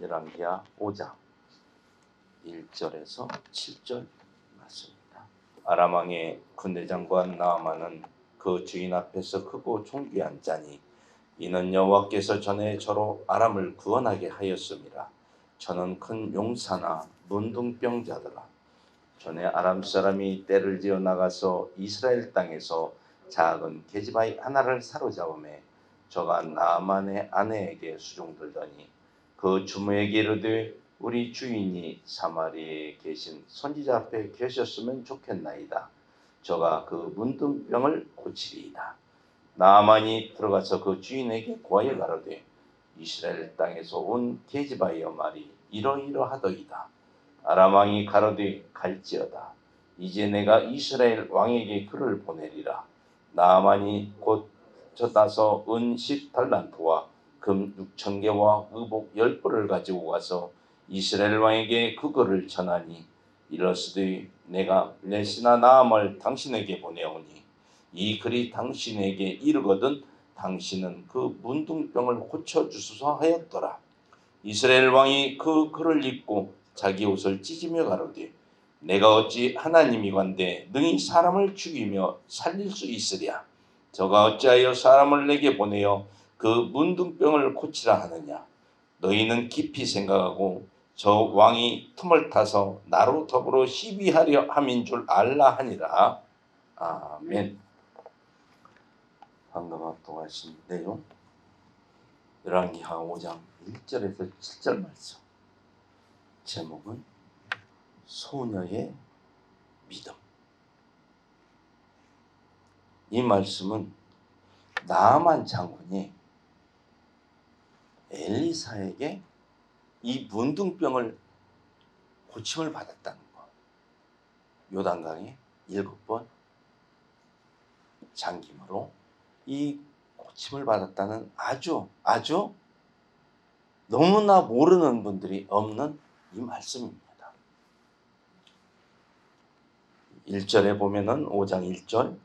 열왕기하 5장 1절에서 7절 말씀입니다. 아람 왕의 군대장관 나아만은 그 주인 앞에서 크고 존귀한 자니 이는 여호와께서 전에 저로 아람을 구원하게 하였음이라. 저는 큰 용사나 문둥병자더라. 전에 아람 사람이 떼를 지어 나가서 이스라엘 땅에서 작은 계집아이 하나를 사로잡음에 저가 나아만의 아내에게 수종들더니 그 주모에게 이르되 우리 주인이 사마리아에 계신 선지자 앞에 계셨으면 좋겠나이다. 저가 그 문둥병을 고치리이다. 나아만이 들어가서 그 주인에게 고하여 가로되 이스라엘 땅에서 온 계집아이여 말이 이러이러하더이다. 아람 왕이 가로되 갈지어다. 이제 내가 이스라엘 왕에게 그를 보내리라. 나아만이 곧 젖다서 은 10달란트와 금 6,000개와 의복 10벌을 가지고 가서 이스라엘 왕에게 그거를 전하니 이르시되 내가 레시나 나암을 당신에게 보내오니 이 글이 당신에게 이르거든 당신은 그 문둥병을 고쳐주소서 하였더라. 이스라엘 왕이 그 글을 읽고 자기 옷을 찢으며 가로되 내가 어찌 하나님이건대 능히 사람을 죽이며 살릴 수 있으랴. 저가 어찌하여 사람을 내게 보내어 그 문둥병을 고치라 하느냐. 너희는 깊이 생각하고 저 왕이 틈을 타서 나로 더불어 시비하려 함인 줄 알라 하니라. 아멘. 방금 합독하신 내용 열왕기하 5장 1절에서 7절 말씀. 제목은 소녀의 믿음. 이 말씀은 나아만 장군이 엘리사에게 이 문둥병을 고침을 받았다는 것. 요단강에 7번 잠김으로 이 고침을 받았다는 아주 너무나 모르는 분들이 없는 이 말씀입니다. 1절에 보면은 5장 1절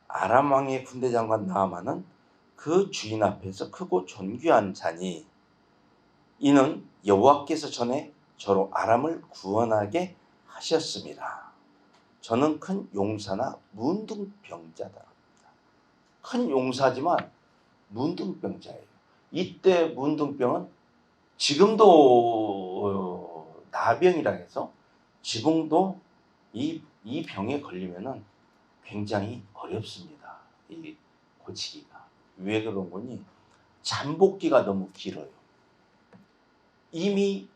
아람 왕의 군대장관 나아만은 그 주인 앞에서 크고 존귀한 자니 이는 여호와께서 전에 저로 아람을 구원하게 하셨습니다. 저는 큰 용사나 문둥병자다. 큰 용사지만 문둥병자예요. 이때 문둥병은 지금도 나병이라 해서 지금도 이 병에 걸리면은 굉장히 어렵습니다. 이 고치기가. 왜 그런 거니? 잠복기가 너무 길어요. 이미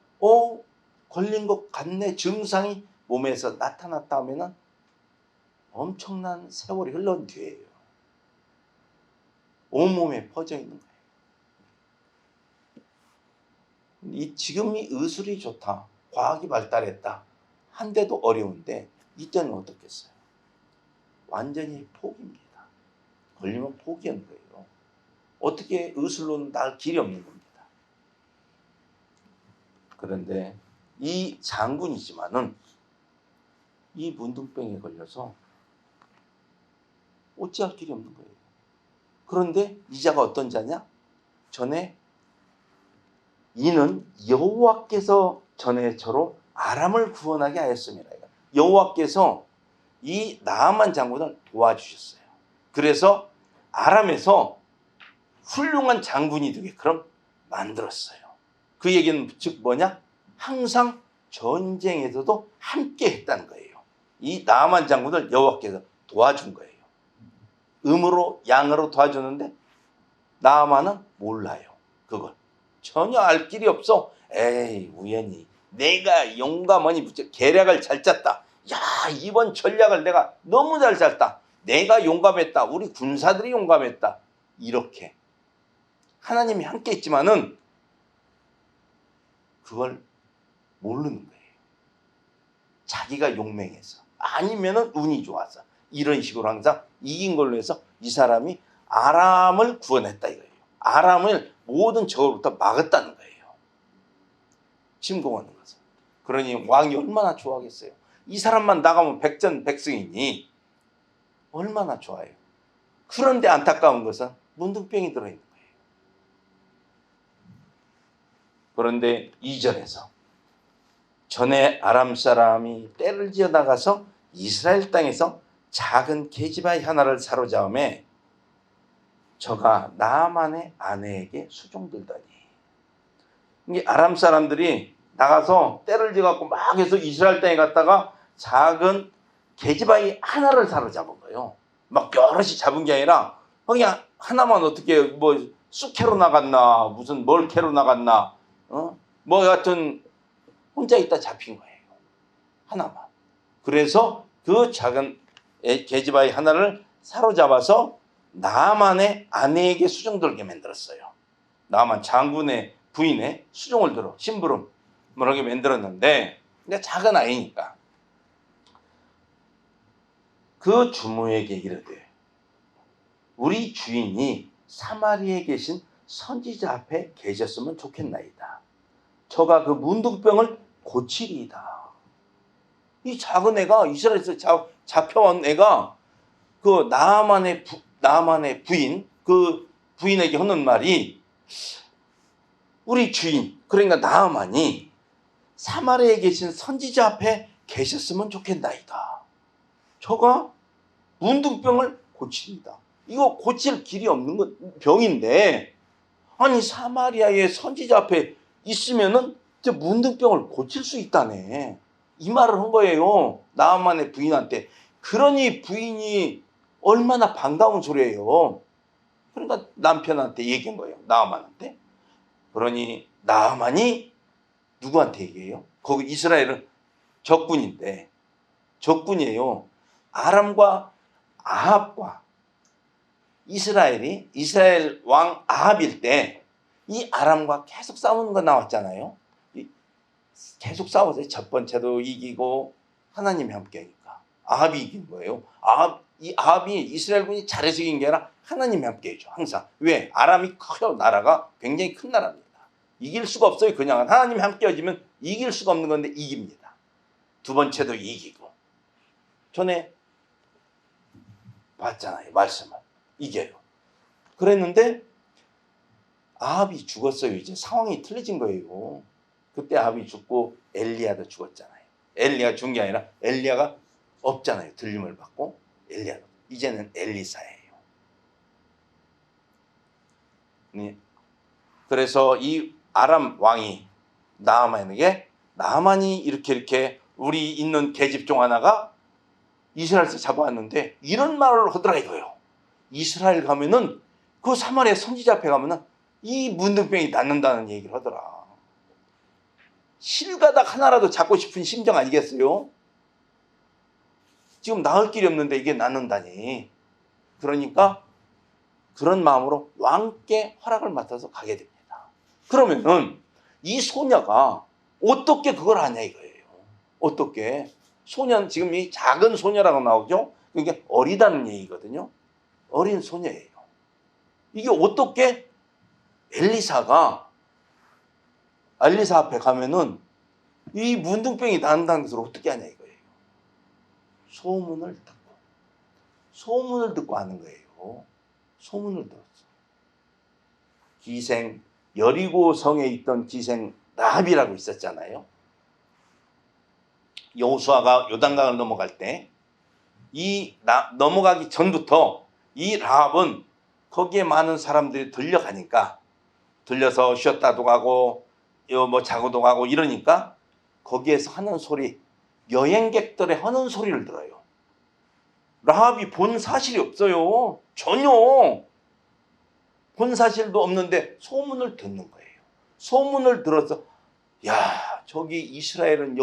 걸린 것 같네 증상이 몸에서 나타났다 하면은 엄청난 세월이 흘러온 뒤에요. 온몸에 퍼져 있는 거예요. 지금이 의술이 좋다, 과학이 발달했다 한데도 어려운데 이때는 어떻겠어요? 완전히 포기입니다. 걸리면 포기한 거예요. 어떻게 의술로는 날 길이 없는 겁니다. 그런데 이 장군이지만은 이 문둥병에 걸려서 어찌할 길이 없는 거예요. 그런데 이 자가 어떤 자냐? 전에 이는 여호와께서 전에 저로 아람을 구원하게 하였습니다. 여호와께서 이 나아만 장군을 도와주셨어요. 그래서 아람에서 훌륭한 장군이 되게끔 만들었어요. 그 얘기는 즉 뭐냐? 항상 전쟁에서도 함께 했다는 거예요. 이 나아만 장군을 여호와께서 도와준 거예요. 음으로 양으로 도와주는데 나아만은 몰라요. 그걸 전혀 알 길이 없어. 에이 우연히 내가 용감하니 계략을 잘 짰다. 야 이번 전략을 내가 너무 잘 짰다. 내가 용감했다. 우리 군사들이 용감했다. 이렇게 하나님이 함께 있지만은 그걸 모르는 거예요. 자기가 용맹해서 아니면은 운이 좋아서 이런 식으로 항상 이긴 걸로 해서 이 사람이 아람을 구원했다 이거예요. 아람을 모든 적으로부터 막았다는 거예요. 침공하는 것은. 그러니 왕이 얼마나 좋아하겠어요. 이 사람만 나가면 백전백승이니 얼마나 좋아요. 그런데 안타까운 것은 문둥병이 들어있는 거예요. 그런데 2절에서 전에 아람 사람이 떼를 지어 나가서 이스라엘 땅에서 작은 계집아이 하나를 사로잡음에 저가 나아만의 아내에게 수종들더니, 이게 아람 사람들이 나가서 떼를 지어갖고 막 해서 이스라엘 땅에 갔다가 작은 계집아이 하나를 사로잡은 거예요. 막 여럿이 잡은 게 아니라 그냥 하나만, 어떻게 뭐 쑥캐로 나갔나 무슨 뭘 캐로 나갔나 뭐 여하튼 혼자 있다 잡힌 거예요. 하나만. 그래서 그 작은 계집아이 하나를 사로잡아서 나아만의 아내에게 수종들게 만들었어요. 나아만 장군의 부인의 수종을 들어 심부름 뭐라게 만들었는데, 근데 작은 아이니까 그 주모에게 이르되 우리 주인이 사마리아에 계신 선지자 앞에 계셨으면 좋겠나이다. 저가 그 문둥병을 고치리이다. 이 작은 애가, 이스라엘에서 잡혀온 애가 그 나아만의 부인, 그 부인에게 하는 말이, 우리 주인, 그러니까 나아만이 사마리아에 계신 선지자 앞에 계셨으면 좋겠나이다. 저가 문둥병을 고치리이다. 이거 고칠 길이 없는 병인데, 아니 사마리아의 선지자 앞에 있으면은 저 문둥병을 고칠 수 있다네, 이 말을 한 거예요, 나아만의 부인한테. 그러니 부인이 얼마나 반가운 소리예요. 그러니까 남편한테 얘기한 거예요, 나아만한테. 그러니 나아만이 누구한테 얘기해요? 거기 이스라엘은 적군인데, 적군이에요. 아람과 아합과 이스라엘 왕 아합일 때 이 아람과 계속 싸우는 거 나왔잖아요. 계속 싸웠어요. 첫 번째도 이기고 하나님이 함께 하니까 아합이 이긴 거예요. 이 아합이 이스라엘군이 잘해서 이긴 게 아니라 하나님이 함께 해줘, 항상. 왜? 아람이 커요. 나라가 굉장히 큰 나라입니다. 이길 수가 없어요. 그냥 하나님이 함께 해주면 이길 수가 없는 건데 이깁니다. 두 번째도 이기고. 전에 봤잖아요, 말씀을. 이겨요. 그랬는데 아합이 죽었어요. 이제 상황이 틀려진 거예요. 그때 아합이 죽고 엘리야도 죽었잖아요. 엘리야 죽은 게 아니라 엘리야가 없잖아요. 들림을 받고. 엘리야도 이제는 엘리사예요. 네. 그래서 이 아람 왕이 나아만이 이렇게 우리 있는 계집종 하나가 이스라엘에서 잡아왔는데 이런 말을 하더라 이거예요. 이스라엘 가면은 그 사마리아 선지자 앞에 가면은 이 문둥병이 낫는다는 얘기를 하더라. 실가닥 하나라도 잡고 싶은 심정 아니겠어요? 지금 나을 길이 없는데 이게 낫는다니. 그러니까 그런 마음으로 왕께 허락을 맡아서 가게 됩니다. 그러면은 이 소녀가 어떻게 그걸 하냐 이거예요. 어떻게? 소년, 지금 이 작은 소녀라고 나오죠? 이게 어리다는 얘기거든요. 어린 소녀예요. 이게 어떻게 엘리사 앞에 가면은 이 문둥병이 난다는 것을 어떻게 하냐 이거예요. 소문을 듣고 하는 거예요. 소문을 들었어. 기생, 여리고 성에 있던 기생 라합이라고 있었잖아요. 여호수아가 요단강을 넘어갈 때 넘어가기 전부터 이 라합은 거기에 많은 사람들이 들려서 쉬었다도 가고 뭐 자고도 가고 이러니까 거기에서 하는 소리, 여행객들의 하는 소리를 들어요. 라합이 본 사실이 없어요. 전혀 본 사실도 없는데 소문을 듣는 거예요. 소문을 들어서, 야, 저기 이스라엘은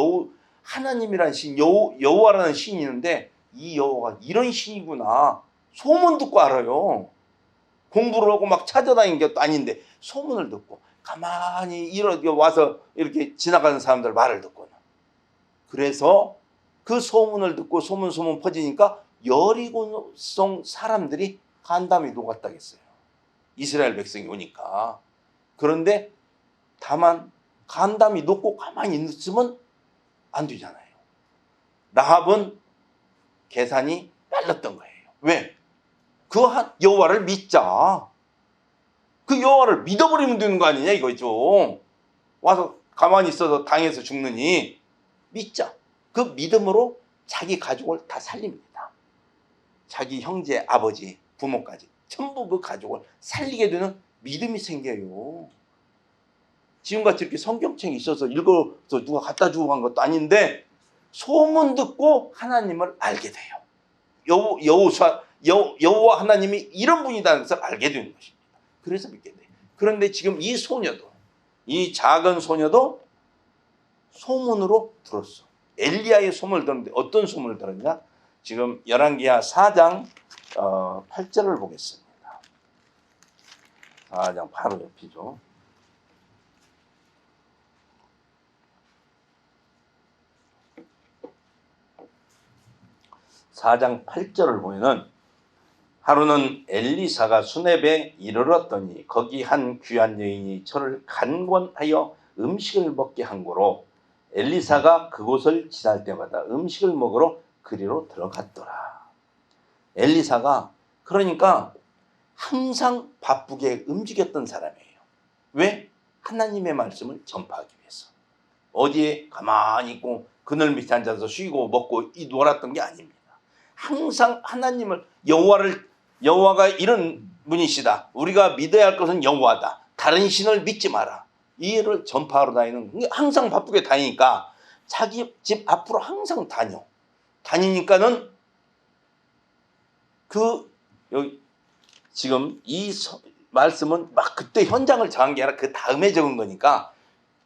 하나님이라는 신, 여호와라는 신이 있는데 이 여호와가 이런 신이구나. 소문 듣고 알아요. 공부를 하고 막 찾아다니는 것도 아닌데 소문을 듣고 가만히 이렇게 와서 이렇게 지나가는 사람들 말을 듣고는. 그래서 그 소문을 듣고 소문 퍼지니까 여리고성 사람들이 간담이 녹았다겠어요. 이스라엘 백성이 오니까. 그런데 다만 간담이 녹고 가만히 있으면 안 되잖아요. 라합은 계산이 빨랐던 거예요. 왜? 그 여호와를 믿자. 그 여호와를 믿어버리면 되는 거 아니냐 이거죠. 와서 가만히 있어서 당해서 죽느니 믿자. 그 믿음으로 자기 가족을 다 살립니다. 자기 형제, 아버지, 부모까지 전부 그 가족을 살리게 되는 믿음이 생겨요. 지금같이 이렇게 성경책이 있어서 읽어서 누가 갖다 주고 간 것도 아닌데 소문 듣고 하나님을 알게 돼요. 여호와 하나님이 이런 분이라는 것을 알게 되는 것입니다. 그래서 믿게 돼요. 그런데 지금 이 소녀도, 이 작은 소녀도 소문으로 들었어. 엘리야의 소문을 들었는데 어떤 소문을 들었냐? 지금 열왕기하 4장 8절을 보겠습니다. 4장 바로 옆이죠. 4장 8절을 보면은 하루는 엘리사가 수렙에 이르렀더니 거기 한 귀한 여인이 저를 간권하여 음식을 먹게 한 고로 엘리사가 그곳을 지날 때마다 음식을 먹으러 그리로 들어갔더라. 엘리사가 그러니까 항상 바쁘게 움직였던 사람이에요. 왜? 하나님의 말씀을 전파하기 위해서. 어디에 가만히 있고 그늘 밑에 앉아서 쉬고 먹고 놀았던 게 아닙니다. 항상 하나님을 여호와가 이런 분이시다. 우리가 믿어야 할 것은 여호와다. 다른 신을 믿지 마라. 이 일을 전파하러 다니는, 항상 바쁘게 다니니까 자기 집 앞으로 항상 다니니까는 여기 지금 이 말씀은 막 그때 현장을 정한 게 아니라 그 다음에 적은 거니까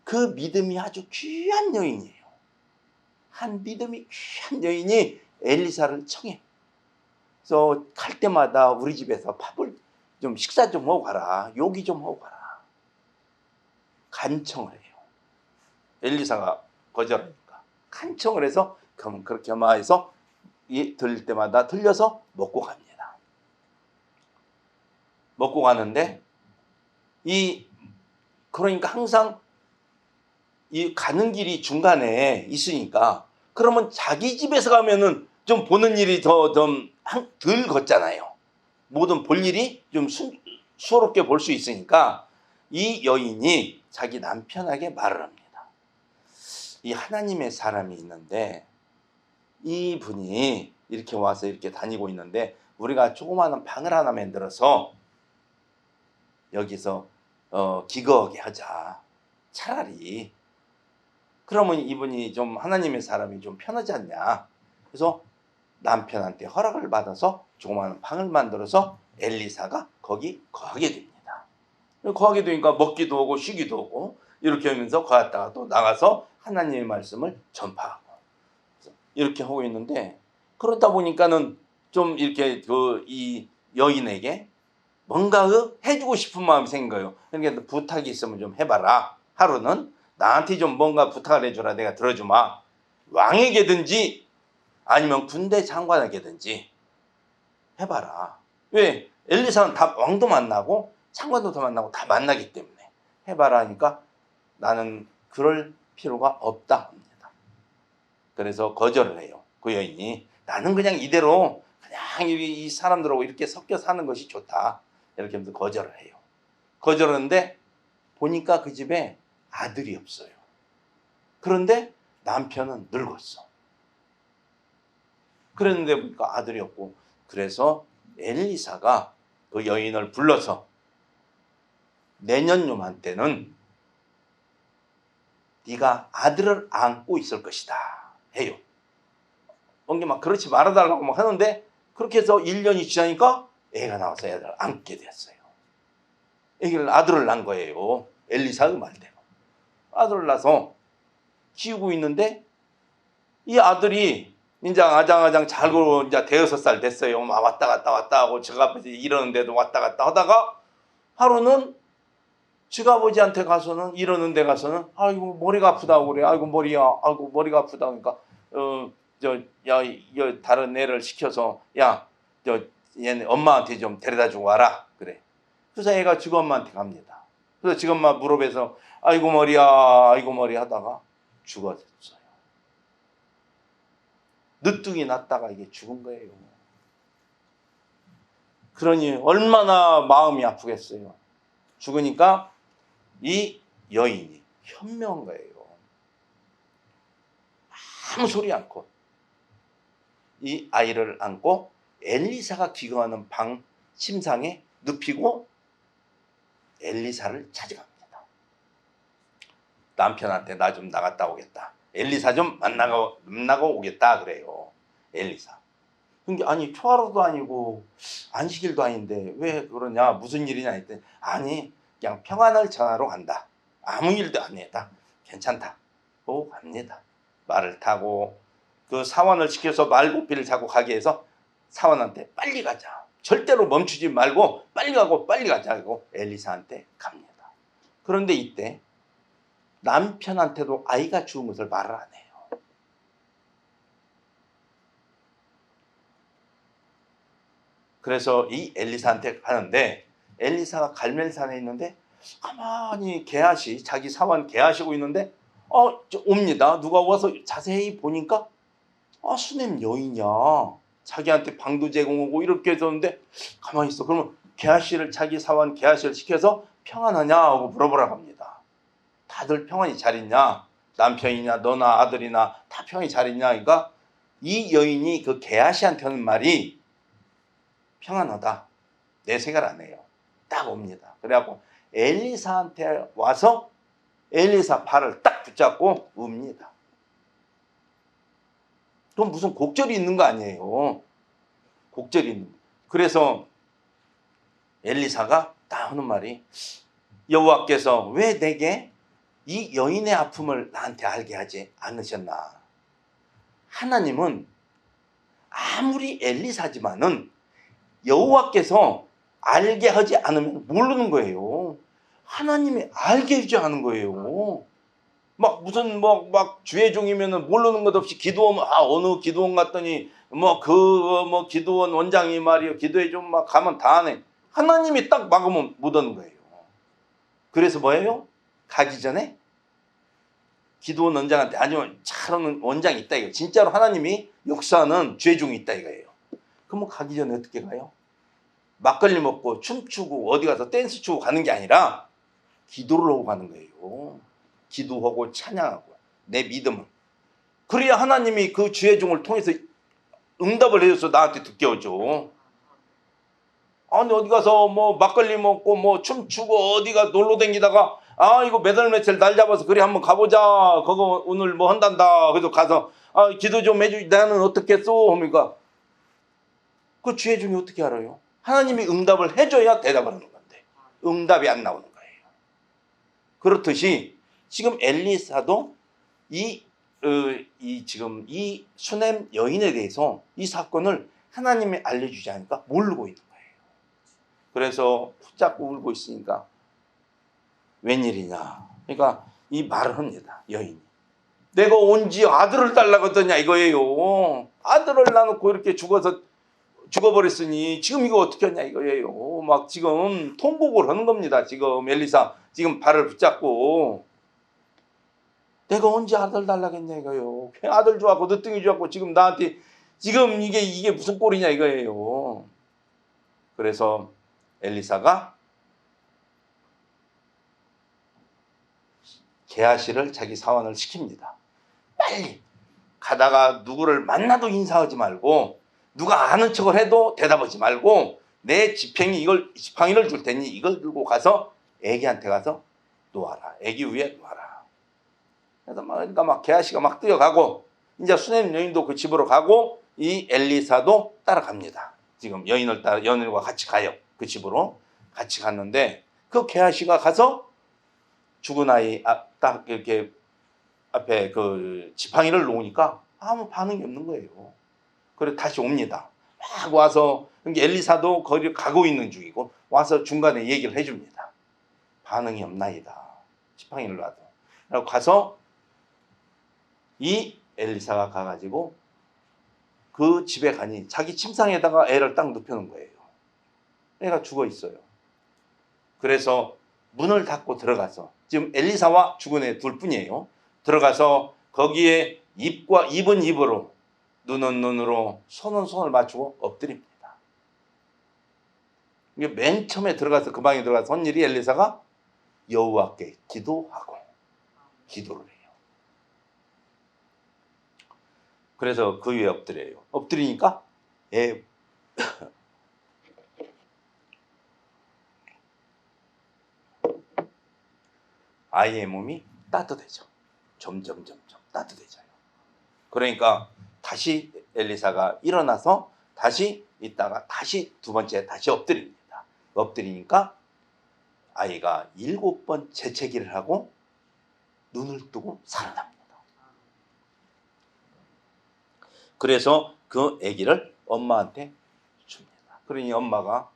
그 믿음이 아주 귀한 여인이에요. 한 믿음이 귀한 여인이 엘리사를 청해. 그래서 갈 때마다 우리 집에서 밥을 좀 식사 좀 하고 가라. 요기 좀 하고 가라. 간청을 해요. 엘리사가 거절하니까 간청을 해서 그럼 그렇게 마해서 들릴 때마다 들려서 먹고 갑니다. 먹고 가는데 그러니까 항상 이 가는 길이 중간에 있으니까 그러면 자기 집에서 가면은 좀 보는 일이 덜 걷잖아요. 모든 볼 일이 좀 수월하게 볼 수 있으니까 이 여인이 자기 남편에게 말을 합니다. 이 하나님의 사람이 있는데 이 분이 이렇게 와서 이렇게 다니고 있는데 우리가 조그마한 방을 하나 만들어서 여기서 기거하게 하자. 차라리 그러면 이분이 좀 하나님의 사람이 좀 편하지 않냐. 그래서 남편한테 허락을 받아서 조그마한 방을 만들어서 엘리사가 거기 거하게 됩니다. 거하게 되니까 먹기도 하고 쉬기도 하고 이렇게 하면서 거했다가 또 나가서 하나님의 말씀을 전파하고 이렇게 하고 있는데 그러다 보니까는 좀 이렇게 이 여인에게 뭔가 해주고 싶은 마음이 생긴 거예요. 그러니까 부탁이 있으면 좀 해봐라. 하루는 나한테 좀 뭔가 부탁을 해주라. 내가 들어주마. 왕에게든지 아니면 군대 장관에게든지 해봐라. 왜? 엘리사는 다 왕도 만나고 장관도 더 만나고 다 만나기 때문에 해봐라 하니까 나는 그럴 필요가 없다 합니다. 그래서 거절을 해요. 그 여인이 나는 그냥 이대로 그냥 이 사람들하고 이렇게 섞여 사는 것이 좋다. 이렇게 하면서 거절을 해요. 거절하는데 보니까 그 집에 아들이 없어요. 그런데 남편은 늙었어. 그랬는데 보니까 아들이 없고 그래서 엘리사가 그 여인을 불러서 내년 요맘때는 네가 아들을 안고 있을 것이다 해요. 언게 막 그렇지 말아달라고 막 하는데 그렇게 해서 1년이 지나니까 애가 나와서 애를 안게 됐어요. 아들을 낳은 거예요. 엘리사의 말대로. 아들을 낳아서 키우고 있는데 이 아들이 이제 아장아장 잘 굴고 이제 6살 됐어요. 막 왔다 갔다 하고 저 아버지 이러는데도 왔다 갔다 하다가 하루는 지가 아버지한테 가서는 이러는 데 가서는 아이고 머리가 아프다고 그래. 아이고 머리가 아프다 그러니까 다른 애를 시켜서 얘네 엄마한테 좀 데려다 주고 와라 그래. 그래서 애가 지금 엄마한테 갑니다. 그래서 지금 엄마 무릎에서 아이고 머리야 하다가 죽어졌어요. 늦둥이 났다가 이게 죽은 거예요. 그러니 얼마나 마음이 아프겠어요. 죽으니까 이 여인이 현명한 거예요. 아무 소리 않고 이 아이를 안고 엘리사가 기거하는 방 침상에 눕히고 엘리사를 찾아갑니다. 남편한테 나 좀 나갔다 오겠다. 엘리사 좀 만나고 오겠다 그래요. 엘리사. 근데 아니 초하루도 아니고 안식일도 아닌데 왜 그러냐, 무슨 일이냐 했더니 아니 그냥 평안을 전하러 간다. 아무 일도 안 했다. 괜찮다. 오 갑니다. 말을 타고 그 사원을 시켜서 말고삐를 자고 가게 해서 사원한테 빨리 가자. 절대로 멈추지 말고 빨리 가고 빨리 가자고 엘리사한테 갑니다. 그런데 이때 남편한테도 아이가 죽은 것을 말을 안 해요. 그래서 이 엘리사한테 가는데 엘리사가 갈멜산에 있는데 가만히 게하시 자기 사원 게하시고 있는데 옵니다. 누가 와서 자세히 보니까 수냄 여인이야. 자기한테 방도 제공하고 이렇게 해줬는데 가만히 있어. 그러면 게하시를 자기 사원 게하시를 시켜서 평안하냐 하고 물어보라고 합니다. 다들 평안히 잘 있냐? 남편이냐 너나 아들이나 다 평안히 잘 있냐? 그러니까 이 여인이 그 게하시한테 하는 말이 평안하다. 내 생각 안 해요. 딱 옵니다. 그래갖고 엘리사한테 와서 엘리사 발을 딱 붙잡고 웁니다. 그럼 무슨 곡절이 있는 거 아니에요. 곡절이 있는 거. 그래서 엘리사가 딱 하는 말이 여호와께서 왜 내게 이 여인의 아픔을 나한테 알게 하지 않으셨나. 하나님은 아무리 엘리사지만은 여호와께서 알게 하지 않으면 모르는 거예요. 하나님이 알게 하지 않은 거예요. 막 무슨 막 주의 종이면은 모르는 것 없이 기도하면 어느 기도원 갔더니 기도원 원장이 말이요 기도해 좀 막 가면 다 하네. 하나님이 딱 막으면 못 하는 거예요. 그래서 뭐예요? 가기 전에 기도원 원장한테 아니면 잘하는 원장이 있다 이거. 진짜로 하나님이 역사하는 주의 종이 있다 이거예요. 그러면 가기 전에 어떻게 가요? 막걸리 먹고 춤추고 어디 가서 댄스 추고 가는 게 아니라 기도를 하고 가는 거예요. 기도하고 찬양하고 내 믿음을. 그래야 하나님이 그 주의 종을 통해서 응답을 해줘서 나한테 듣게 오죠. 아니 어디 가서 막걸리 먹고 춤추고 어디가 놀러 다니다가 이거 매달 며칠 날 잡아서 그래 한번 가보자. 그거 오늘 한단다. 그래서 가서 기도 좀 해주지. 나는 어떻겠어? 하니까 그 주의 종이 어떻게 알아요? 하나님이 응답을 해줘야 대답을 하는 건데 응답이 안 나오는 거예요. 그렇듯이 지금 엘리사도 지금 이 수냄 여인에 대해서 이 사건을 하나님이 알려주지 않으니까 모르고 있는 거예요. 그래서 붙잡고 울고 있으니까 웬일이냐. 그러니까 이 말을 합니다. 여인이. 내가 온지 아들을 달라고 했더냐 이거예요. 아들을 낳아놓고 이렇게 죽어버렸으니 지금 이거 어떻게 하냐 이거예요. 막 지금 통곡을 하는 겁니다. 지금 엘리사 지금 발을 붙잡고 내가 언제 아들 달라고 했냐 이거예요. 아들 좋아하고 늦둥이 좋아하고 지금 나한테 지금 이게 무슨 꼴이냐 이거예요. 그래서 엘리사가 게하시를 자기 사원을 시킵니다. 빨리 가다가 누구를 만나도 인사하지 말고 누가 아는 척을 해도 대답하지 말고 내 지팡이를 줄 테니 이걸 들고 가서 애기한테 가서 놓아라. 애기 위에 놓아라. 그래서 그러니까 게하시가 막 뛰어가고 이제 수냄 여인도 그 집으로 가고 이 엘리사도 따라갑니다. 지금 여인과 같이 가요. 그 집으로 같이 갔는데 그 게하시가 가서 죽은 아이 딱 이렇게 앞에 그 지팡이를 놓으니까 아무 반응이 없는 거예요. 그래서 다시 옵니다. 막 와서 엘리사도 거기를 가고 있는 중이고 와서 중간에 얘기를 해줍니다. 반응이 없나이다. 지팡이를 놔도. 그리고 가서 이 엘리사가 가가지고 그 집에 가니 자기 침상에다가 애를 딱 눕혀놓은 거예요. 애가 죽어 있어요. 그래서 문을 닫고 들어가서 지금 엘리사와 죽은 애 둘 뿐이에요. 들어가서 거기에 입은 입으로 눈은 눈으로 손은 손을 맞추고 엎드립니다. 이게 맨 처음에 들어가서 그 방에 들어가서 한 일이 엘리사가 여호와께 기도하고 기도를 해요. 그래서 그 위에 엎드려요. 엎드리니까 아이의 몸이 따뜻해져. 점점 따뜻해져요. 그러니까 다시 엘리사가 일어나서 다시 있다가 다시 두 번째 다시 엎드립니다. 엎드리니까 아이가 7번 재채기를 하고 눈을 뜨고 살아납니다. 그래서 그 아기를 엄마한테 줍니다. 그러니 엄마가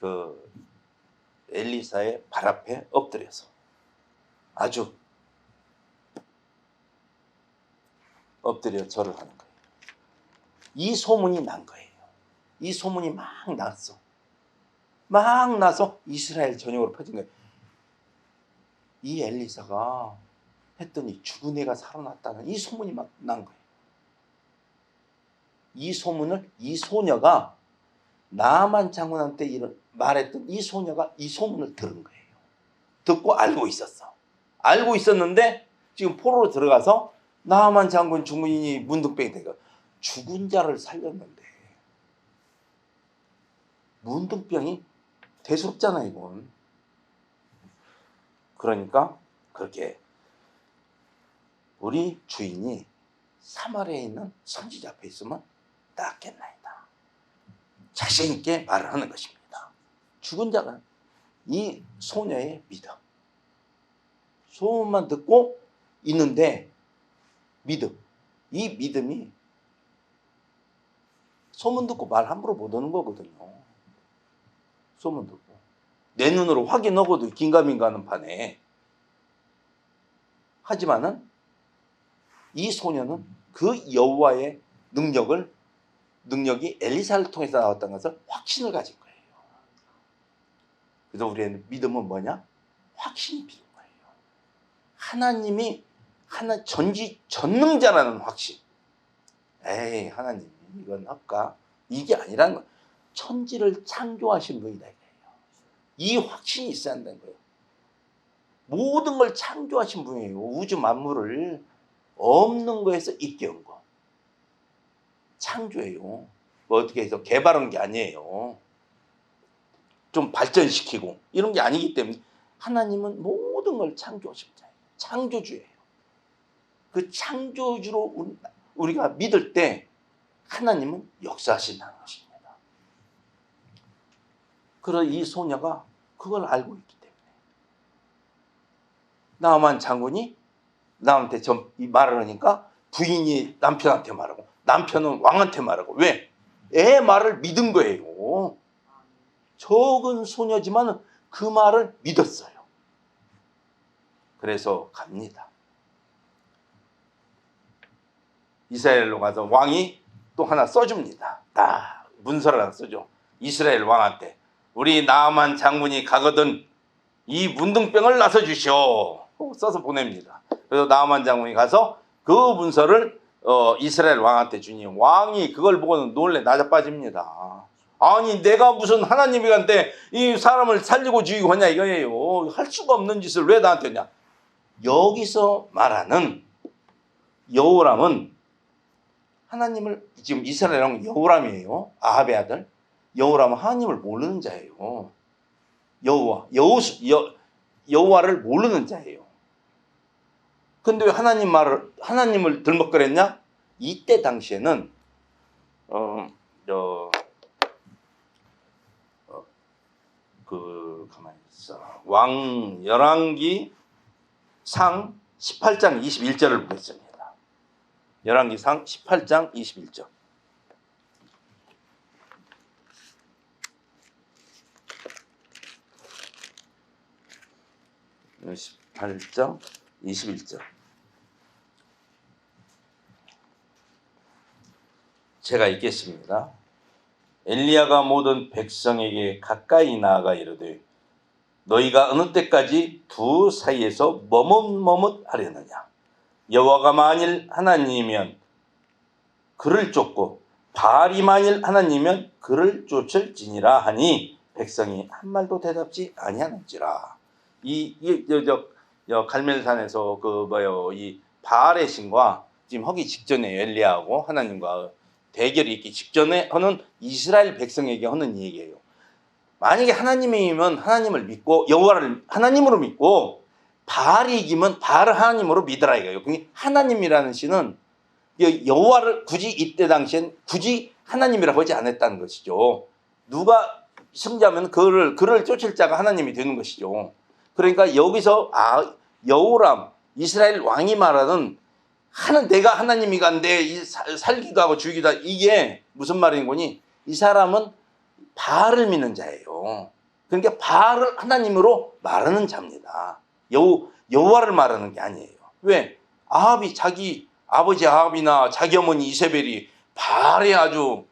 그 엘리사의 발 앞에 엎드려서 아주 엎드려 절을 하는 거예요. 이 소문이 난 거예요. 이 소문이 막 났어. 막 나서 이스라엘 전역으로 퍼진 거예요. 이 엘리사가 했더니 죽은 애가 살아났다는 이 소문이 막 난 거예요. 이 소문을 이 소녀가 나만 장군한테 말했던 이 소녀가 이 소문을 들은 거예요. 듣고 알고 있었어. 알고 있었는데 지금 포로로 들어가서 나만 장군 주문이 문둥병이 되고 죽은 자를 살렸는데 문둥병이 대수롭잖아 이건. 그러니까 그렇게 우리 주인이 사마리아에 있는 선지자 앞에 있으면 낫겠나이다. 자신 있게 말을 하는 것입니다. 죽은 자가 이 소녀의 믿음. 소문만 듣고 있는데 믿음. 이 믿음이 소문 듣고 말 함부로 못 하는 거거든요. 소문 듣고. 내 눈으로 확인하고도 긴가민가하는 판에. 하지만은 이 소녀는 그 여호와의 능력이 엘리사를 통해서 나왔다는 것을 확신을 가진 거예요. 그래서 우리의 믿음은 뭐냐? 확신이 필요한 거예요. 하나님이 전능자라는 확신. 에이 하나님 이건 할까? 이게 아니라는 거예요. 천지를 창조하신 분이다 이거예요. 이 확신이 있어야 한다는 거예요. 모든 걸 창조하신 분이에요. 우주 만물을 없는 거에서 있게 한 거. 창조예요. 뭐 어떻게 해서 개발한 게 아니에요. 좀 발전시키고 이런 게 아니기 때문에 하나님은 모든 걸 창조하신 자예요. 창조주예요. 그 창조주로 우리가 믿을 때 하나님은 역사하신다는 것입니다. 그러나 이 소녀가 그걸 알고 있기 때문에 나만 장군이 나한테 이 말을 하니까 부인이 남편한테 말하고 남편은 왕한테 말하고 왜? 애 말을 믿은 거예요. 적은 소녀지만 그 말을 믿었어요. 그래서 갑니다. 이스라엘로 가서 왕이 또 하나 써줍니다. 문서를 하나 써줘. 이스라엘 왕한테 우리 나아만 장군이 가거든 이 문둥병을 나서 주시오. 써서 보냅니다. 그래서 나아만 장군이 가서 그 문서를 이스라엘 왕한테 주니 왕이 그걸 보고는 놀래 나자빠집니다. 아니 내가 무슨 하나님이한테 이 사람을 살리고 죽이고 하냐 이거예요. 할 수가 없는 짓을 왜 나한테 하냐. 여기서 말하는 여호람은 하나님을 지금 이스라엘 왕 여호람이에요. 아합의 아들. 여호람은 하나님을 모르는 자예요. 여호와를 모르는 자예요. 근데 왜 하나님을 들먹거렸냐? 이때 당시에는 가만히 있어. 왕 열왕기 상 18장 21절을 보겠습니다. 열왕기 상 18장 21절. 18장 21절. 제가 읽겠습니다. 엘리야가 모든 백성에게 가까이 나아가 이르되 너희가 어느 때까지 두 사이에서 머뭇머뭇하려느냐. 여호와가 만일 하나님이면 그를 쫓고 바알이 만일 하나님이면 그를 쫓을지니라 하니 백성이 한 말도 대답지 아니하는지라. 갈멜산에서 이 바알의 신과 지금 하기 직전에 엘리야하고 하나님과 대결이 있기 직전에 하는 이스라엘 백성에게 하는 얘기예요. 만약에 하나님이면 하나님을 믿고 여호와를 하나님으로 믿고 바알이 이기면 바알을 하나님으로 믿으라 이거예요. 하나님이라는 신은 여호와를 굳이 이때 당시엔 굳이 하나님이라고 하지 않았다는 것이죠. 누가 승자면 그를 쫓을 자가 하나님이 되는 것이죠. 그러니까 여기서 여호람 이스라엘 왕이 말하는 내가 하나님이간데 살기도 하고 죽이기도 하고 이게 무슨 말인 거니? 이 사람은 바알을 믿는 자예요. 그러니까 바알을 하나님으로 말하는 자입니다. 여호와를 말하는 게 아니에요. 왜? 아합이 자기 아버지 아합이나 자기 어머니 이세벨이 바알에 아주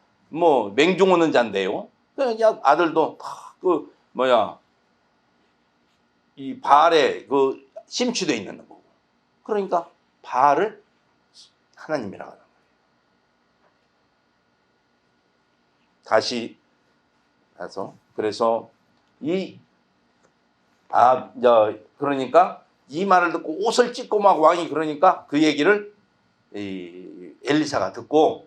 맹종 오는 자인데요. 그냥 아들도 이 바알에 심취되어 있는 거고. 그러니까 바알을 하나님이라고 하는 거예요. 다시 가서 그래서 그러니까 이 말을 듣고 옷을 찢고 막 왕이 그러니까 그 얘기를 엘리사가 듣고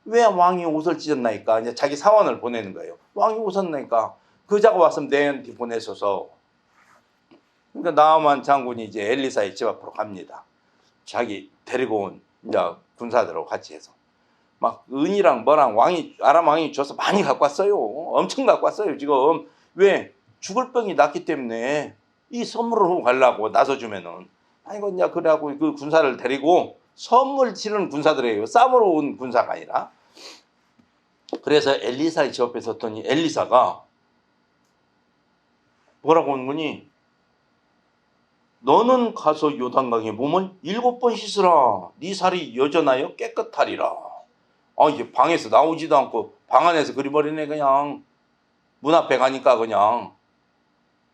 왜 왕이 옷을 찢었나이까 이제 자기 사원을 보내는 거예요. 왕이 웃었나이까 그자가 왔으면 내한테 보내소서. 그러니까 나아만 장군이 이제 엘리사의 집 앞으로 갑니다. 자기 데리고 온 이제 군사들하고 같이 해서 막 은이랑 뭐랑 아람 왕이 줘서 많이 갖고 왔어요. 엄청 갖고 왔어요. 지금 왜 죽을 병이 났기 때문에 이 선물을 하고 가려고 나서주면은 이제 그래갖고 그 군사를 데리고 선물 치는 군사들이에요. 싸움으로 온 군사가 아니라. 그래서 엘리사의 집 앞에 섰더니 엘리사가 뭐라고 하는 거니? 너는 가서 요단강에 몸을 7번 씻으라. 네 살이 여전하여 깨끗하리라. 이게 방에서 나오지도 않고 방 안에서 그리버리네. 그냥 문 앞에 가니까 그냥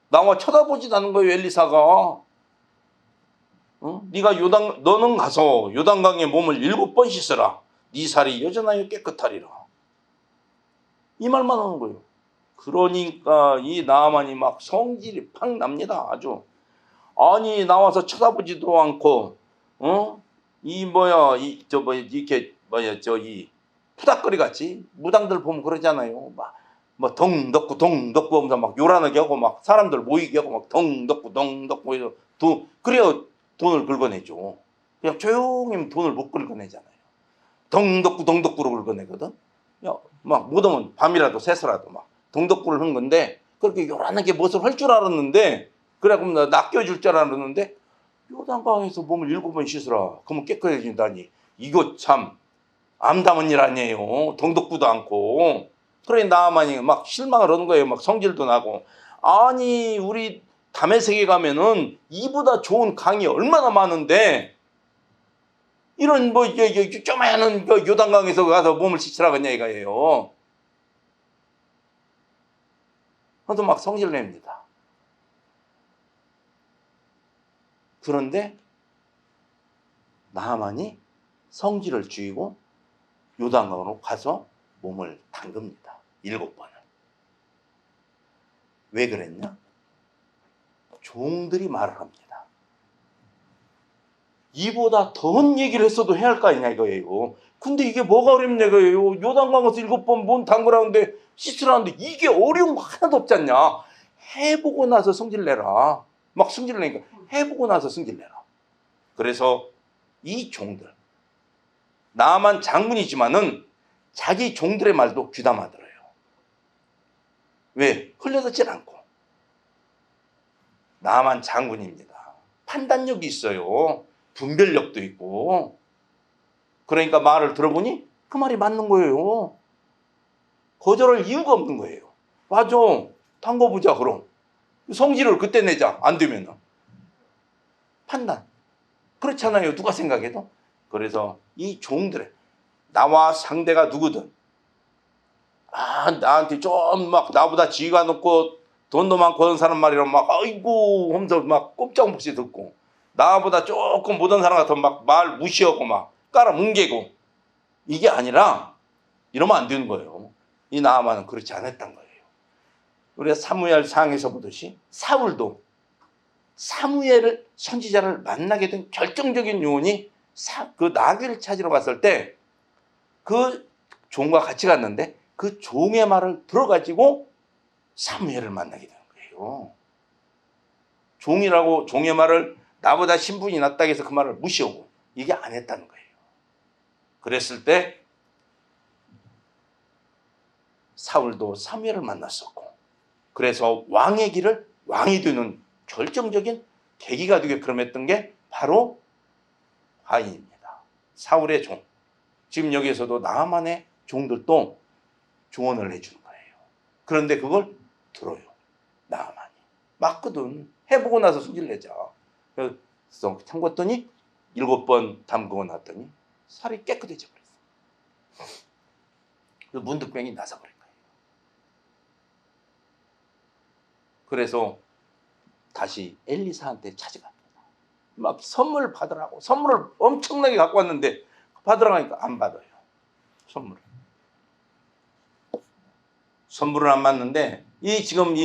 나와 쳐다보지도 않는 거예요. 엘리사가. 너는 가서 요단강에 몸을 7번 씻으라. 네 살이 여전하여 깨끗하리라. 이 말만 하는 거예요. 그러니까 이 나아만이 막 성질이 팍 납니다. 아주. 아니 나와서 쳐다보지도 않고 이 푸닥거리 같이 무당들 보면 그러잖아요. 막 덩덕구 하면서 막 요란하게 하고 막 사람들 모이게 하고 막 덩덕구 해서 그래야 돈을 긁어내죠. 그냥 조용히 돈을 못 긁어내잖아요. 덩덕구로 긁어내거든. 막 못하면 밤이라도 새서라도 막 덩덕구를 한 건데 그렇게 요란하게 무엇을 할 줄 알았는데 그래갖고 나 낚여줄 줄 알았는데 요단강에서 몸을 7번 씻으라. 그러면 깨끗해진다니. 이거 참 암담한 일 아니에요. 덩덕구도 않고. 그래 나아만이 막 실망을 하는 거예요. 막 성질도 나고. 아니 우리 다메섹에 가면은 이보다 좋은 강이 얼마나 많은데 이런 조그마한 요단강에서 가서 몸을 씻으라 그냐 이거예요. 그래서 막 성질을 냅니다. 그런데 나아만이 성질을 죽이고 요단강으로 가서 몸을 담급니다. 7번을. 왜 그랬냐? 종들이 말을 합니다. 이보다 더한 얘기를 했어도 해야 할 거 아니냐 이거예요. 근데 이게 뭐가 어렵냐 이거예요. 요단강에서 7번 몸 담그라는데 씻으라는데 이게 어려운 거 하나도 없지 않냐. 해보고 나서 성질 내라. 막 성질 내니까 해보고 나서 성질 내라. 그래서 이 종들 나만 장군이지만은 자기 종들의 말도 귀담아 들어요. 왜? 흘려듣질 않고. 나만 장군입니다. 판단력이 있어요. 분별력도 있고. 그러니까 말을 들어보니 그 말이 맞는 거예요. 거절할 이유가 없는 거예요. 맞아. 담궈보자 그럼. 성질을 그때 내자. 안 되면은. 판단. 그렇잖아요. 누가 생각해도. 그래서 이 종들의 나와 상대가 누구든 나한테 좀 막 나보다 지위가 높고 돈도 많고 하는 사람 말이라면 막 아이고 하면서 막 꼼짝없이 듣고 나보다 조금 못한 사람 같으면 막 말 무시하고 막 깔아뭉개고 이게 아니라 이러면 안 되는 거예요. 이 나아만은 그렇지 않았단 거예요. 우리가 사무엘 상에서 보듯이 사울도 사무엘을 선지자를 만나게 된 결정적인 요인이 그 나귀를 찾으러 갔을 때 그 종과 같이 갔는데 그 종의 말을 들어가지고 사무엘을 만나게 되는 거예요. 종이라고 종의 말을 나보다 신분이 낮다고 해서 그 말을 무시하고 이게 안 했다는 거예요. 그랬을 때 사울도 사무엘을 만났었고 그래서 왕의 길을 왕이 되는 결정적인 계기가 되게 그럼 했던 게 바로 하인입니다. 사울의 종. 지금 여기에서도 나아만의 종들도 조언을 해주는 거예요. 그런데 그걸 들어요. 나아만이. 맞거든. 해보고 나서 승질 내자. 그래서 참고했더니 7번 담그고 났더니 살이 깨끗해져 버렸어. 그 문득병이 나서버린 거예요. 그래서 다시 엘리사한테 찾아갑니다. 막 선물 받으라고 선물을 엄청나게 갖고 왔는데 받으라고 하니까 안 받아요. 선물을 안 받는데 지금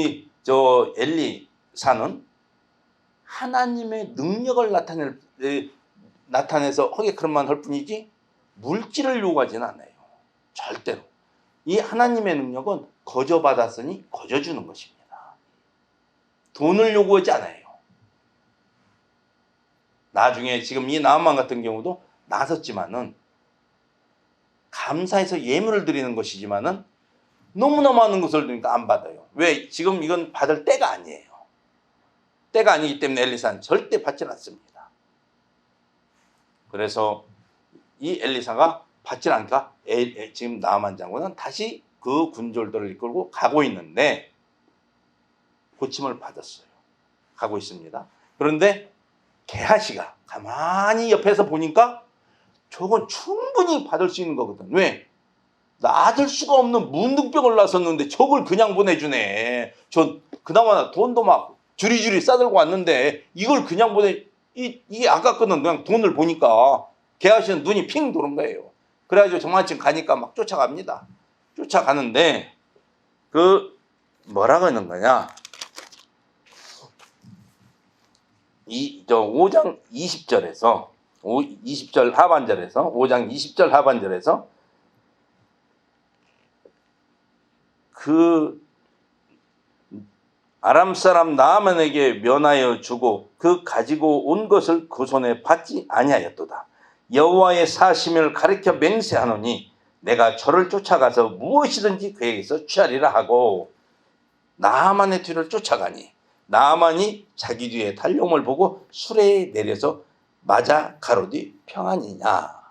엘리사는 하나님의 능력을 나타내서 하게 그런 말 할 뿐이지 물질을 요구하지는 않아요. 절대로. 이 하나님의 능력은 거저 받았으니 거저 주는 것입니다. 돈을 요구하지 않아요. 나중에 지금 이 나아만 같은 경우도 나섰지만은 감사해서 예물을 드리는 것이지만은 너무나 많은 것을 드리니까 안 받아요. 왜? 지금 이건 받을 때가 아니에요. 때가 아니기 때문에 엘리사는 절대 받지 않습니다. 그래서 이 엘리사가 받지 않으니까 지금 나아만 장군은 다시 그 군졸들을 이끌고 가고 있는데 고침을 받았어요. 가고 있습니다. 그런데 게하시가 가만히 옆에서 보니까 저건 충분히 받을 수 있는 거거든. 왜? 놔둘 수가 없는 문둥병을 놨었는데 저걸 그냥 보내주네. 저 그나마 돈도 막 주리주리 싸들고 왔는데 이걸 그냥 이게 아깝거든. 그냥 돈을 보니까 게하시는 눈이 핑 도는 거예요. 그래가지고 정만층 가니까 막 쫓아갑니다. 쫓아가는데 뭐라고 하는 거냐? 5장 20절에서 20절 하반절에서 5장 20절 하반절에서 그 아람 사람 나아만에게 면하여 주고 그 가지고 온 것을 그 손에 받지 아니하였도다. 여호와의 사심을 가리켜 맹세하노니 내가 저를 쫓아가서 무엇이든지 그에게서 취하리라 하고 나아만의 뒤를 쫓아가니 나아만이 자기 뒤에 달려옴을 보고 수레에 내려서 맞아 가로되 평안이냐.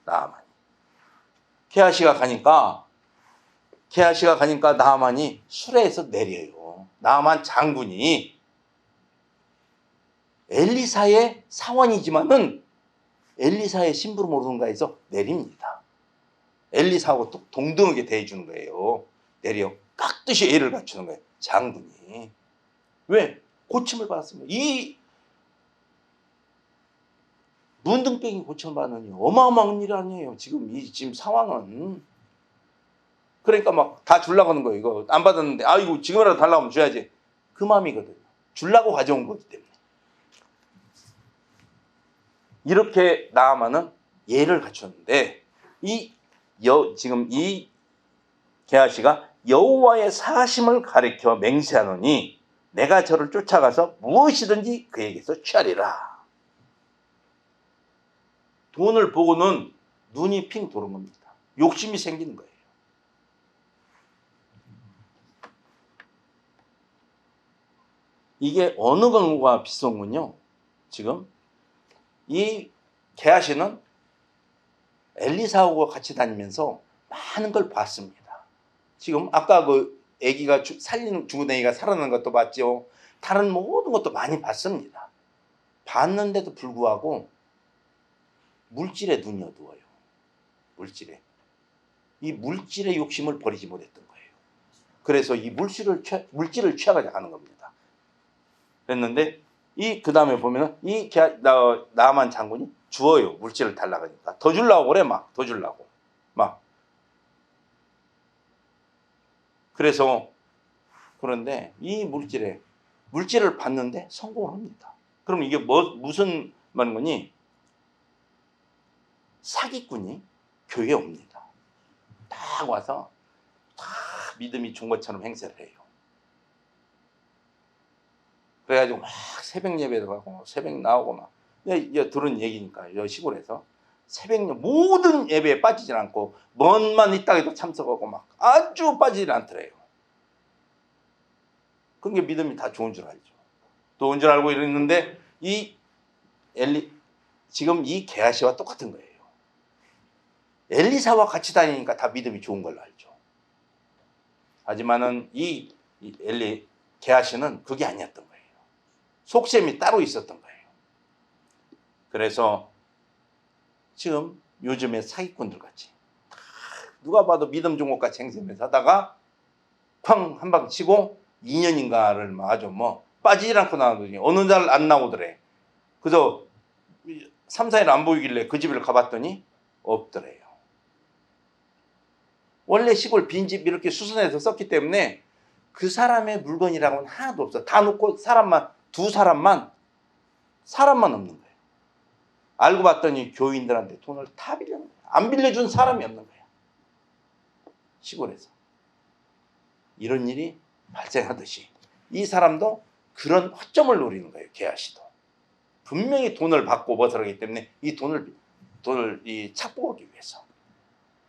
나아만이 게하시가 가니까 나아만이 수레에서 내려요. 나아만 장군이 엘리사의 사원이지만은 엘리사의 심부름 모르는가 해서 내립니다. 엘리사하고 동등하게 대해주는 거예요. 내려 깍듯이 예를 갖추는 거예요. 장군이. 왜? 고침을 받았습니다. 이 문둥병이 고침을 받으니 어마어마한 일 아니에요. 지금 상황은. 그러니까 막 다 주려고 하는 거예요. 이거 안 받았는데 이거 지금이라도 달라고 하면 줘야지. 그 마음이거든요. 주려고 가져온 거기 때문에. 이렇게 나아만은 예를 갖췄는데 지금 이 게하시가 여호와의 사심을 가리켜 맹세하노니 내가 저를 쫓아가서 무엇이든지 그에게서 취하리라. 돈을 보고는 눈이 핑 도는 겁니다. 욕심이 생기는 거예요. 이게 어느 경우가 비슷한군요. 지금 이 게하시는 엘리사하고 같이 다니면서 많은 걸 봤습니다. 지금 아까 그 아기가 죽은 아기가 살아나는 것도 봤죠. 다른 모든 것도 많이 봤습니다. 봤는데도 불구하고 물질에 눈이 어두워요. 이 물질의 욕심을 버리지 못했던 거예요. 그래서 이 물질을 취하고자 하는 겁니다. 그랬는데 그 다음에 보면은 나아만 장군이 주어요. 물질을 달라고 하니까 더 주려고 그래. 더 주려고 그래서 그런데 이 물질에 물질을 받는데 성공을 합니다. 그럼 이게 무슨 말인 거니? 사기꾼이 교회에 옵니다. 딱 와서 다 믿음이 준 것처럼 행세를 해요. 그래가지고 막 새벽 예배도 가고 새벽 나오고 막 들은 얘기니까 여 시골에서 새벽 모든 예배에 빠지질 않고 먼만 있다가도 참석하고 막 아주 빠지질 않더래요. 그게 믿음이 다 좋은 줄 알죠. 좋은 줄 알고 이랬는데 지금 이 게하시와 똑같은 거예요. 엘리사와 같이 다니니까 다 믿음이 좋은 걸로 알죠. 하지만은 이 게하시는 그게 아니었던 거예요. 속셈이 따로 있었던 거예요. 그래서 지금 요즘에 사기꾼들 같이 누가 봐도 믿음 좋은 것 같이 행세하면서 하다가 쾅 한 방 치고 2년인가를 아주 빠지질 않고 나오더니 어느 날 안 나오더래. 그래서 3, 4일 안 보이길래 그 집을 가봤더니 없더래요. 원래 시골 빈집 이렇게 수선해서 썼기 때문에 그 사람의 물건이라고는 하나도 없어. 다 놓고 두 사람만 없는 거예요. 알고 봤더니 교인들한테 돈을 다 빌려는 거예요. 안 빌려준 사람이 없는 거예요. 시골에서. 이런 일이 발생하듯이 이 사람도 그런 허점을 노리는 거예요. 게하시도. 분명히 돈을 받고 벗어나기 때문에 이 돈을 착복하기 위해서.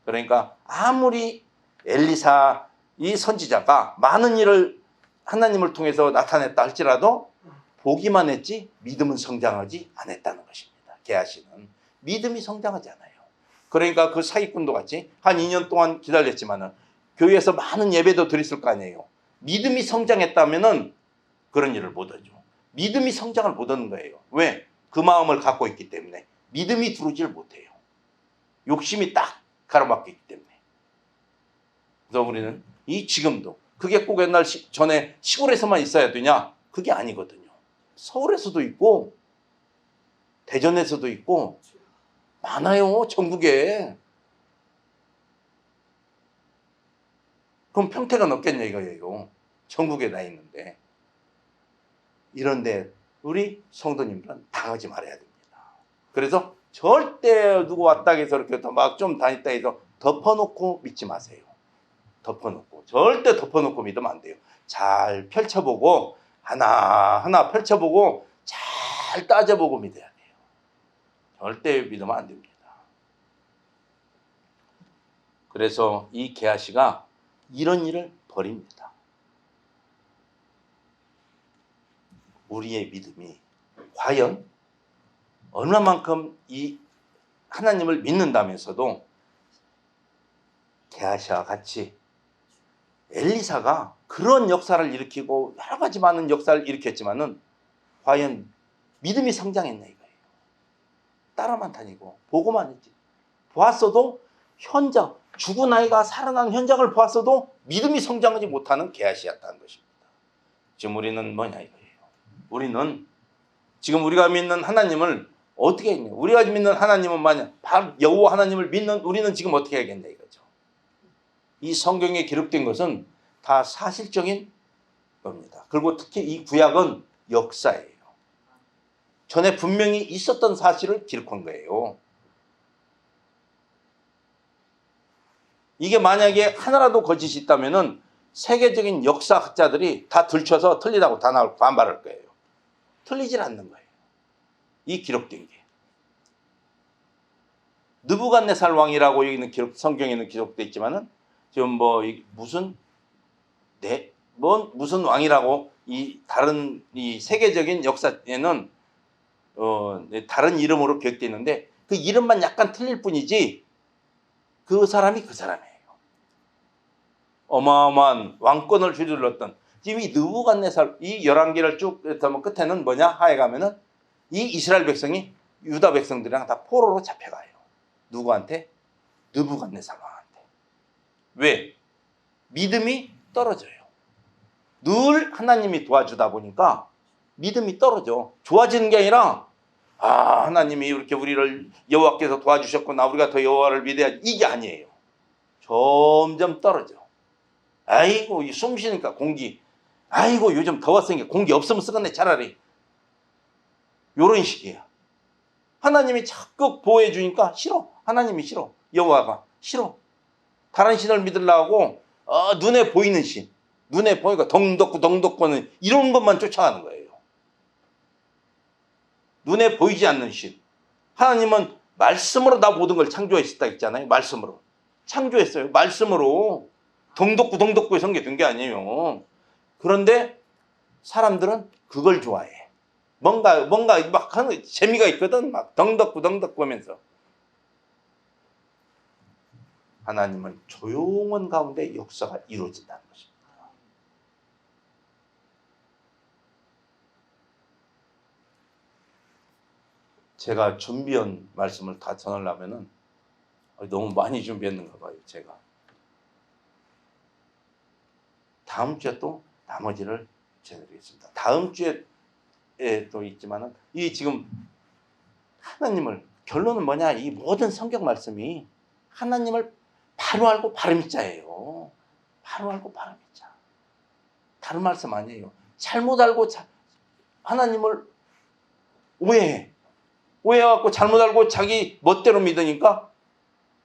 그러니까 아무리 엘리사 이 선지자가 많은 일을 하나님을 통해서 나타냈다 할지라도 보기만 했지 믿음은 성장하지 않았다는 것입니다. 게하시는 믿음이 성장하지 않아요. 그러니까 그 사기꾼도 같이 한 2년 동안 기다렸지만은 교회에서 많은 예배도 드렸을 거 아니에요. 믿음이 성장했다면은 그런 일을 못 하죠. 믿음이 성장을 못 하는 거예요. 왜? 그 마음을 갖고 있기 때문에 믿음이 들어오질 못해요. 욕심이 딱 가로막혀 있기 때문에. 그래서 우리는 지금도 그게 꼭 옛날 전에 시골에서만 있어야 되냐? 그게 아니거든요. 서울에서도 있고 대전에서도 있고 많아요. 전국에. 그럼 평택은 없겠냐 이거예요. 전국에 다 있는데. 이런데 우리 성도님들은 당하지 말아야 됩니다. 그래서 절대 누구 왔다 해서 이렇게 막 좀 다녔다 해서 덮어놓고 믿지 마세요. 덮어놓고. 절대 덮어놓고 믿으면 안 돼요. 잘 펼쳐보고 하나하나 펼쳐보고 잘 따져보고 믿어야 돼요. 절대 믿으면 안 됩니다. 그래서 이 게하시가 이런 일을 벌입니다. 우리의 믿음이 과연 얼마만큼 이 하나님을 믿는다면서도 게하시와 같이 엘리사가 그런 역사를 일으키고 여러 가지 많은 역사를 일으켰지만은 과연 믿음이 성장했나 이거예요. 따라만 다니고 보고만 했지. 보았어도 현장, 죽은 아이가 살아난 현장을 보았어도 믿음이 성장하지 못하는 게하시였다는 것입니다. 지금 우리는 뭐냐 이거예요. 우리는 지금 우리가 믿는 하나님을 어떻게 했냐. 우리가 믿는 하나님은 뭐냐. 여호와 하나님을 믿는 우리는 지금 어떻게 해야겠냐 이거죠. 이 성경에 기록된 것은 다 사실적인 겁니다. 그리고 특히 이 구약은 역사예요. 전에 분명히 있었던 사실을 기록한 거예요. 이게 만약에 하나라도 거짓이 있다면은 세계적인 역사학자들이 다 들춰서 틀리다고 다 나올 반발할 거예요. 틀리질 않는 거예요. 이 기록된 게. 느부갓네살 왕이라고 여기는 성경에는 기록되어 있지만은 지금 무슨 왕이라고 다른 세계적인 역사에는 다른 이름으로 기록되어 있는데 그 이름만 약간 틀릴 뿐이지 그 사람이 그 사람이에요. 어마어마한 왕권을 휘둘렀던 지금 이 느부갓네살 이 11개를 쭉 끝에는 뭐냐 하에 가면은 이 이스라엘 백성이 유다 백성들이랑 다 포로로 잡혀가요. 누구한테? 느부갓네살 왕한테. 왜? 믿음이 떨어져요. 늘 하나님이 도와주다 보니까 믿음이 떨어져. 좋아지는 게 아니라 하나님이 이렇게 우리를 여호와께서 도와주셨구나. 우리가 더 여호와를 믿어야지. 이게 아니에요. 점점 떨어져. 아이고 숨 쉬니까 공기 아이고 요즘 더웠으니까 공기 없으면 쓰겠네 차라리. 요런 식이에요. 하나님이 자꾸 보호해 주니까 싫어. 하나님이 싫어. 여호와가 싫어. 다른 신을 믿으려고 눈에 보이는 신, 눈에 보니까 덩덕구는 이런 것만 쫓아가는 거예요. 눈에 보이지 않는 신. 하나님은 말씀으로 나 모든 걸 창조했다 했잖아요. 말씀으로 창조했어요. 말씀으로. 덩덕구에 성계된 게 아니에요. 그런데 사람들은 그걸 좋아해. 뭔가 막 하는 재미가 있거든. 막 덩덕구 하면서. 하나님은 조용한 가운데 역사가 이루어진다는 것입니다. 제가 준비한 말씀을 다 전하려면은 너무 많이 준비했는가 봐요. 제가 다음 주에 또 나머지를 전해드리겠습니다. 다음 주에 또 있지만은 이 지금 하나님을 결론은 뭐냐? 이 모든 성경 말씀이 하나님을 바로 알고 바로 믿자예요. 바로 알고 바로 믿자. 다른 말씀 아니에요. 잘못 알고 하나님을 오해해갖고 잘못 알고 자기 멋대로 믿으니까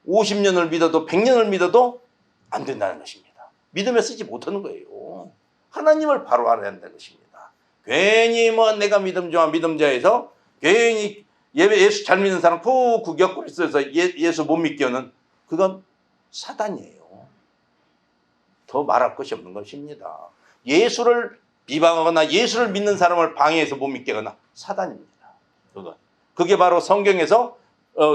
50년을 믿어도 100년을 믿어도 안 된다는 것입니다. 믿으며 쓰지 못하는 거예요. 하나님을 바로 알아야 한다는 것입니다. 괜히 뭐 내가 믿음자에서 괜히 예수 잘 믿는 사람 푹 옆구리 써서 예수 못 믿게 하는 그건 사단이에요. 더 말할 것이 없는 것입니다. 예수를 비방하거나 예수를 믿는 사람을 방해해서 못 믿게 하거나 사단입니다. 그게 바로 성경에서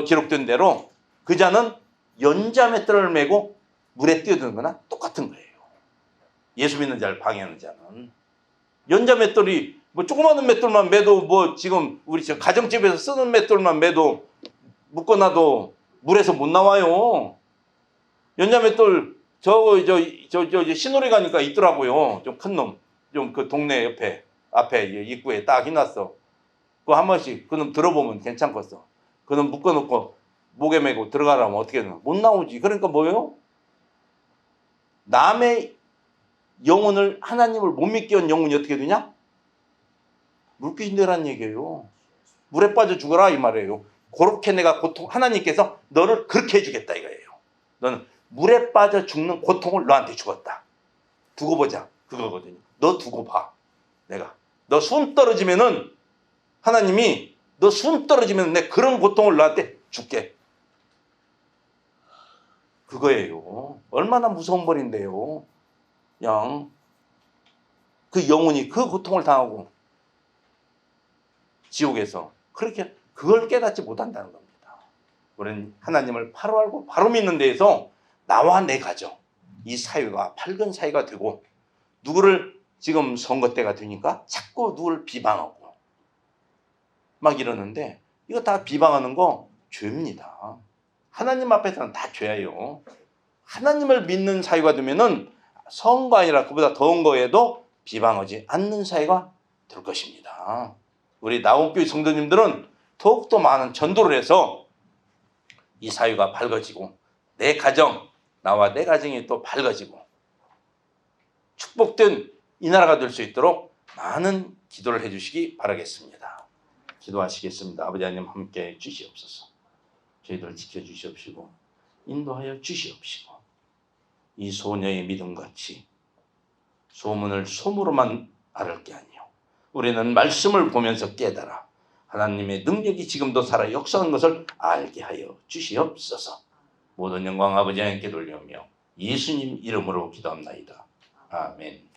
기록된 대로 그 자는 연자맷돌을 메고 물에 뛰어드는 거나 똑같은 거예요. 예수 믿는 자를 방해하는 자는. 연자맷돌이 뭐 조그마한 맷돌만 매도 뭐 지금 우리 저 가정집에서 쓰는 맷돌만 매도 묶어놔도 물에서 못 나와요. 연자맷돌 저 신호리 가니까 있더라고요. 좀 큰 놈. 좀 그 동네 옆에 앞에 입구에 딱 해놨어. 그거 한 번씩 그놈 들어보면 괜찮겠어. 그놈 묶어놓고 목에 메고 들어가라면 어떻게 되나? 못 나오지. 그러니까 뭐예요? 남의 영혼을 하나님을 못 믿게 한 영혼이 어떻게 되냐? 물귀신 되라는 얘기예요. 물에 빠져 죽어라 이 말이에요. 그렇게 내가 하나님께서 너를 그렇게 해주겠다 이거예요. 너는 물에 빠져 죽는 고통을 너한테 주었다. 두고 보자 그거거든요. 너 두고 봐. 내가 너 숨 떨어지면은 하나님이 너 숨 떨어지면 내 그런 고통을 너한테 줄게. 그거예요. 얼마나 무서운 벌인데요. 그 영혼이 그 고통을 당하고 지옥에서 그렇게 그걸 깨닫지 못한다는 겁니다. 우리는 하나님을 바로 알고 바로 믿는 데에서 나와 내 가정 이 사회가 밝은 사회가 되고 누구를 지금 선거 때가 되니까 자꾸 누구를 비방하고 막 이러는데 이거 다 비방하는 거 죄입니다. 하나님 앞에서는 다 죄예요. 하나님을 믿는 사회가 되면은 선거 아니라 그보다 더운 거에도 비방하지 않는 사회가 될 것입니다. 우리 나온교회 성도님들은 더욱더 많은 전도를 해서 이 사회가 밝아지고 내 가정, 나와 내 가정이 또 밝아지고 축복된 이 나라가 될 수 있도록 많은 기도를 해주시기 바라겠습니다. 기도하시겠습니다. 아버지 하나님 함께 주시옵소서. 저희들 지켜주시옵시고 인도하여 주시옵시고 이 소녀의 믿음같이 소문을 소문으로만 알을 게 아니요 우리는 말씀을 보면서 깨달아 하나님의 능력이 지금도 살아 역사하는 것을 알게 하여 주시옵소서. 모든 영광 아버지 하나님께 돌려오며 예수님 이름으로 기도합나이다. 아멘.